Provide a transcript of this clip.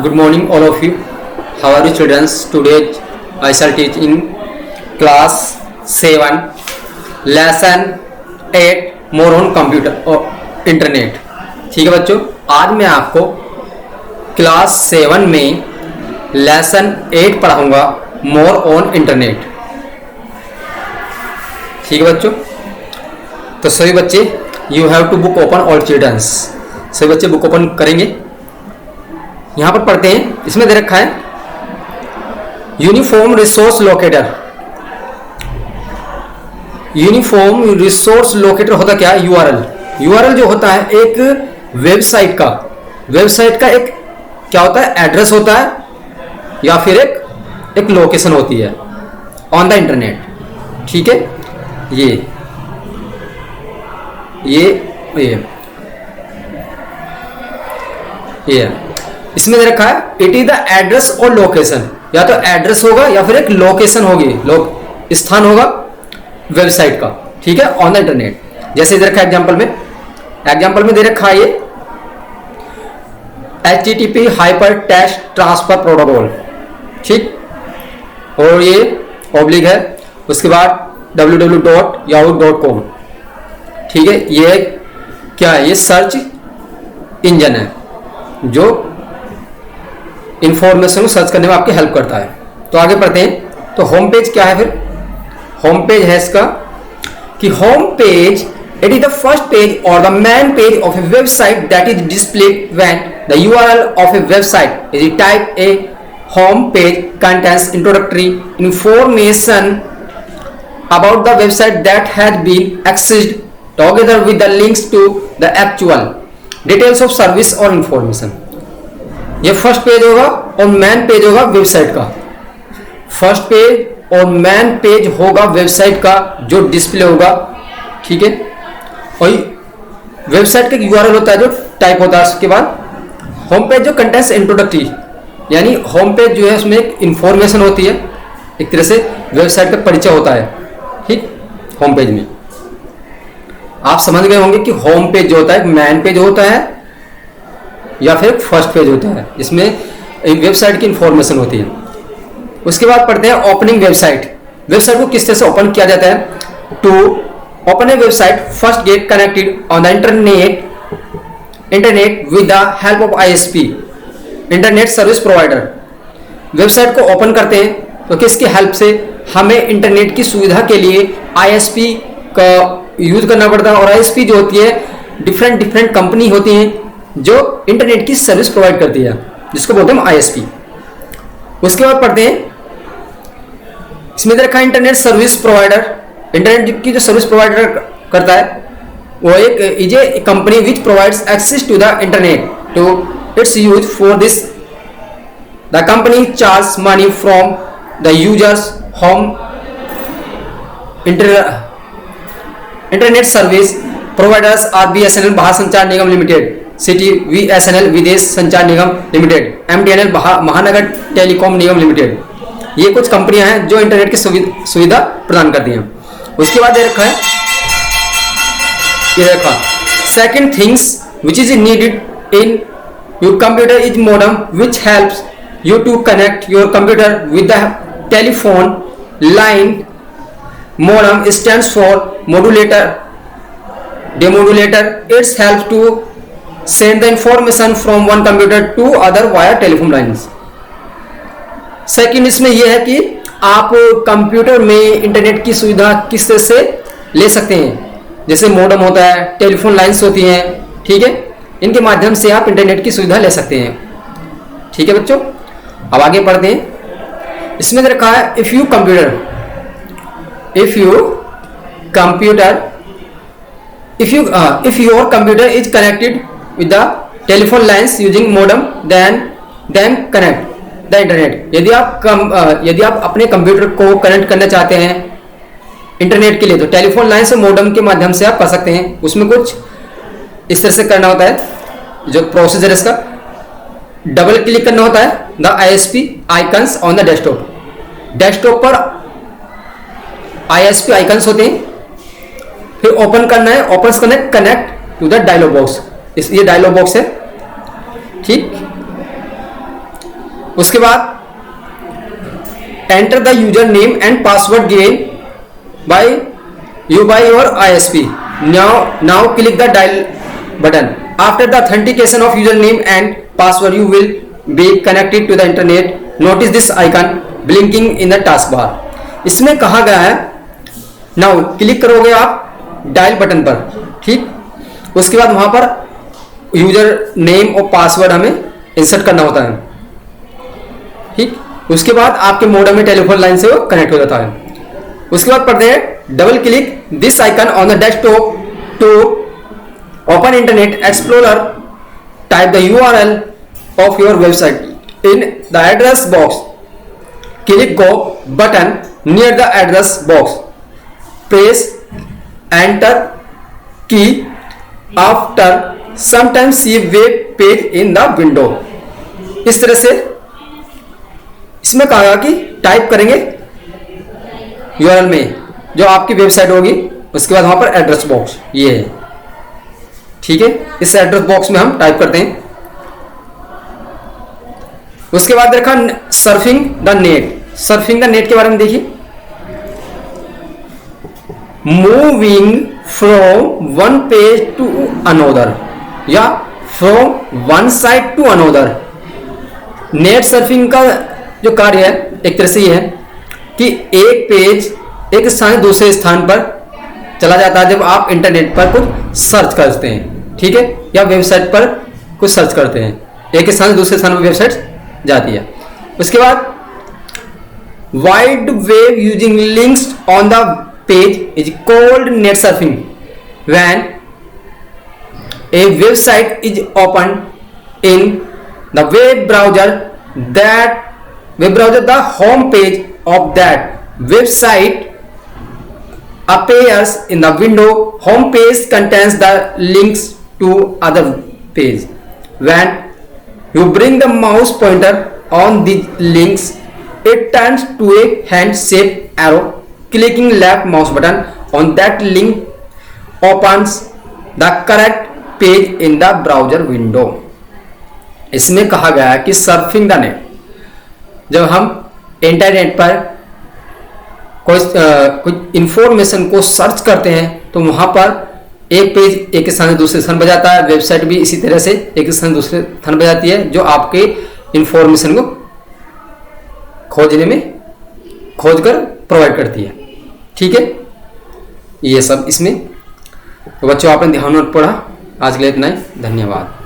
Good morning, all of you. How are you, children? Today I shall teach in class 7, lesson 8, more on computer or internet. ठीक है बच्चों, आज मैं आपको class 7 में lesson 8 पढ़ाऊंगा, मोर ऑन इंटरनेट. ठीक है बच्चों, तो सभी बच्चे you have to book open, all childrens. सभी बच्चे बुक ओपन करेंगे. यहां पर पढ़ते हैं, इसमें दे रखा है uniform resource locator. Uniform resource locator होता क्या? यूआरएल जो होता है एक वेबसाइट का एक क्या होता है? एड्रेस होता है या फिर एक लोकेशन होती है ऑन द इंटरनेट. ठीक है, ये इसमें दे रखा है इट इज द एड्रेस और लोकेशन. या तो एड्रेस होगा या फिर एक लोकेशन होगी, स्थान होगा वेबसाइट का. ठीक है, ऑन द इंटरनेट. जैसे दे रखा है एग्जांपल में दे रखा है ये HTTP hyper text transfer protocol. ठीक, और ये ऑब्लिक है, उसके बाद www.yahoo.com. ठीक है, ये क्या है? ये सर्च इंजन है जो इंफॉर्मेशन को सर्च करने में आपकी हेल्प करता है. तो आगे पढ़ते हैं. तो होम पेज क्या है? फिर होम पेज है इसका कि home page it is the first page और the main page of a website that is displayed when the URL of a website is type. A home page contains introductory information about the website that has been accessed together with the links to the actual details of service और information. ये first page होगा और main page होगा website का. First page और main page होगा website का जो डिस्प्ले होगा. ठीक है, और वेबसाइट का यूआरएल होता है जो टाइप होता है. उसके बाद होम पेज जो कंटेंट्स इंट्रोडक्टरी, यानी होम पेज जो है उसमें एक इंफॉर्मेशन होती है, एक तरह से वेबसाइट का परिचय होता है. ठीक, होम पेज में आप समझ गए होंगे कि होम पेज जो होता है मेन पेज होता है या फिर फर्स्ट पेज होता है, जिसमें वेबसाइट की इंफॉर्मेशन होती है. उसके बाद पढ़ते हैं ओपनिंग वेबसाइट. वेबसाइट को किस तरह से ओपन किया जाता है? To open a website first get connected on the internet with the help of ISP, internet service provider. Website को ओपन करते हैं तो किसकी हेल्प से? हमें इंटरनेट की सुविधा के लिए ISP का यूज करना पड़ता है. और ISP जो होती है डिफरेंट कंपनी होती हैं जो इंटरनेट की सर्विस प्रोवाइड करती है, जिसको बोलते हैं ISP. उसके बाद पढ़ते हैं, इसमें रखा है इंटरनेट सर्विस प्रोवाइडर. इंटरनेट की जो सर्विस प्रोवाइडर करता है वो एक is a company which provides access to the internet to its use. For this the company charge money from the users home. Internet service providers are BSNL Bharat Sanchar Nigam limited, city VSNL Videsh Sanchar Nigam limited, MTNL Mahanagar telecom Nigam limited. ये कुछ कंपनियां हैं जो internet की सुविधा प्रदान करती हैं. उसके बाद ये रखा second things which is needed in your computer is modem which helps you to connect your computer with the telephone line. Modem stands for modulator, demodulator. It helps to send the information from one computer to other via telephone lines. Second इसमें यह है कि आप computer में internet की सुविधा किस तरह से ले सकते हैं. जैसे मॉडेम होता है, टेलीफोन लाइंस होती हैं. ठीक है, इनके माध्यम से आप इंटरनेट की सुविधा ले सकते हैं. ठीक है बच्चों, अब आगे पढ़ते हैं. इसमें रखा है if your computer is connected with the telephone lines using modem then connect the internet. यदि आप अपने कंप्यूटर को कनेक्ट करना चाहते हैं इंटरनेट के लिए तो टेलीफोन लाइन से मॉडेम के माध्यम से आप कर सकते हैं. उसमें कुछ इस तरह से करना होता है. जो प्रोसीजर है इसका, डबल क्लिक करना होता है the ISP icons on the desktop. Desktop पर ISP आइकन्स होते हैं. फिर ओपन करना है, ओपन करना है connect to the dialog box. ये डायलॉग बॉक्स है. ठीक, उसके बाद enter the user name and password given by your ISP. Now click the dial button. After the authentication of username and password, you will be connected to the internet. Notice this icon blinking in the taskbar. इसमें कहा गया है now click करोगे आप dial button पर, ठीक। उसके बाद वहां पर यूजर नेम और पासवर्ड हमें इंसर्ट करना होता है, ठीक। उसके बाद आपके मॉडेम में टेलीफोन लाइन से वो कनेक्ट हो जाता है। उसके बाद पढ़ते हैं double click this icon on the desktop to open internet explorer, type the URL of your website in the address box. Click go button near the address box. Press enter key after sometimes see web page in the window. इस तरह से इसमें कहा कि type करेंगे URL में जो आपकी वेबसाइट होगी, उसके बाद वहां पर एड्रेस बॉक्स ये है, ठीक है। इस एड्रेस बॉक्स में हम टाइप करते हैं। उसके बाद देखा surfing the net. Surfing the net के बारे में देखिए, moving from one page to another या from one side to another. Net surfing का जो कार्य है एक तरह से ये है कि एक पेज एक स्थान से दूसरे स्थान पर चला जाता है जब आप इंटरनेट पर कुछ सर्च करते हैं, ठीक है, या वेबसाइट पर कुछ सर्च करते हैं, एक स्थान से दूसरे स्थान पर वेबसाइट जाती है। उसके बाद wide web using links on the page is called net surfing when A website is open in the web browser the home page of that website appears in the window. Home page contains the links to other page. When you bring the mouse pointer on the links, it turns to a hand-shaped arrow. Clicking left mouse button on that link opens the correct page in the browser window. इसमें कहा गया है कि surfing the net, जब हम internet पर कोई information को सर्च करते हैं तो वहां पर एक पेज एक स्थान से दूसरे स्थान पर जाता है, वेबसाइट भी इसी तरह से एक स्थान से दूसरे स्थान पर जाती है जो आपके इंफॉर्मेशन को खोजकर प्रोवाइड करती है, ठीक है। ये सब इसमें तो बच्चों आपने ध्यान पढ़ा। आज के लिए इतना ही, धन्यवाद।